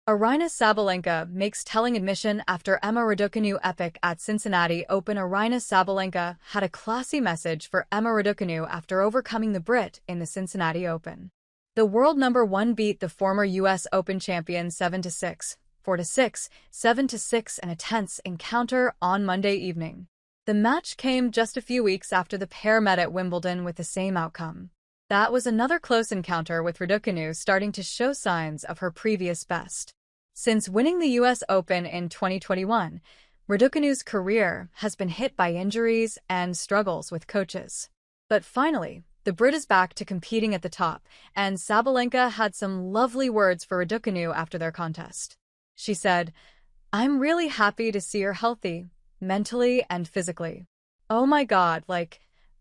Aryna Sabalenka makes telling admission after Emma Raducanu epic at Cincinnati Open. Aryna Sabalenka had a classy message for Emma Raducanu after overcoming the Brit in the Cincinnati Open. The world number 1 beat the former U.S. Open champion 7-6, 4-6, 7-6 in a tense encounter on Monday evening. The match came just a few weeks after the pair met at Wimbledon with the same outcome. That was another close encounter, with Raducanu starting to show signs of her previous best. Since winning the U.S. Open in 2021, Raducanu's career has been hit by injuries and struggles with coaches. But finally, the Brit is back to competing at the top, and Sabalenka had some lovely words for Raducanu after their contest. She said, "I'm really happy to see her healthy, mentally and physically. Oh my God,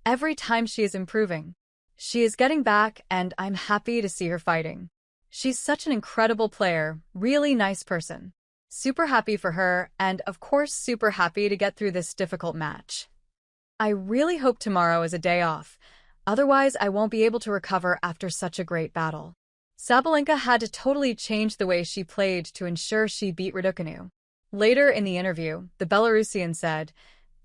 every time she is improving. She is getting back, and I'm happy to see her fighting. She's such an incredible player, really nice person. Super happy for her, and of course super happy to get through this difficult match. I really hope tomorrow is a day off, otherwise I won't be able to recover after such a great battle." Sabalenka had to totally change the way she played to ensure she beat Raducanu. Later in the interview, the Belarusian said,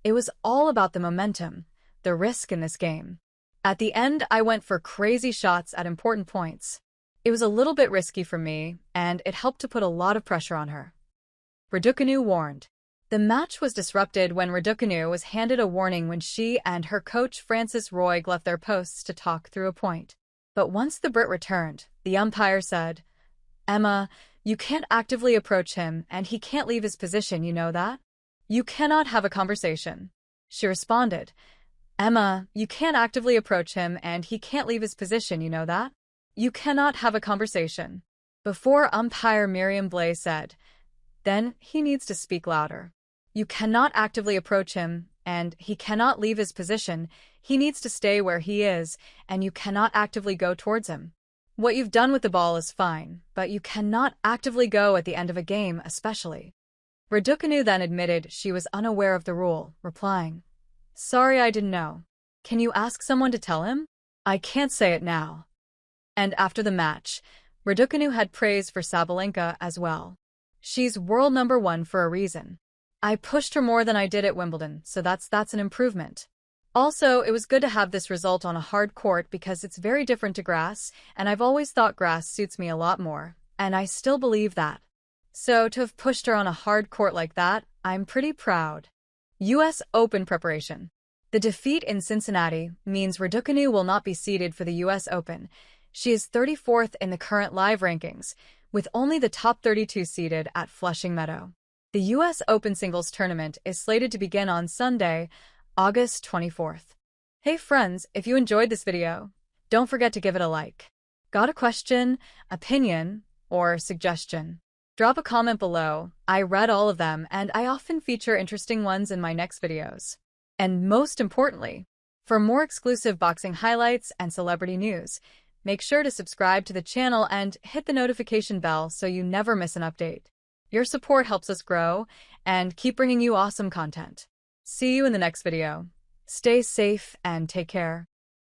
"It was all about the momentum, the risk in this game. At the end, I went for crazy shots at important points. It was a little bit risky for me, and it helped to put a lot of pressure on her." Raducanu warned. The match was disrupted when Raducanu was handed a warning when she and her coach Francis Roig left their posts to talk through a point. But once the Brit returned, the umpire said, "Emma, you can't actively approach him, and he can't leave his position, you know that? You cannot have a conversation." She responded, "Emma, you can't actively approach him, and he can't leave his position, you know that? You cannot have a conversation." Before umpire Miriam Blay said, "Then he needs to speak louder. You cannot actively approach him, and he cannot leave his position. He needs to stay where he is, and you cannot actively go towards him. What you've done with the ball is fine, but you cannot actively go at the end of a game, especially." Raducanu then admitted she was unaware of the rule, replying, "Sorry, I didn't know. Can you ask someone to tell him? I can't say it now." And after the match, Raducanu had praise for Sabalenka as well. "She's world number 1 for a reason. I pushed her more than I did at Wimbledon, so that's an improvement. Also, it was good to have this result on a hard court because it's very different to grass, and I've always thought grass suits me a lot more, and I still believe that. So to have pushed her on a hard court like that, I'm pretty proud." U.S. Open preparation. The defeat in Cincinnati means Raducanu will not be seeded for the U.S. Open. She is 34th in the current live rankings, with only the top 32 seeded at Flushing Meadow. The U.S. Open singles tournament is slated to begin on Sunday, August 24th. Hey friends, if you enjoyed this video, don't forget to give it a like. Got a question, opinion, or suggestion? Drop a comment below. I read all of them, and I often feature interesting ones in my next videos. And most importantly, for more exclusive boxing highlights and celebrity news, make sure to subscribe to the channel and hit the notification bell so you never miss an update. Your support helps us grow and keep bringing you awesome content. See you in the next video. Stay safe and take care.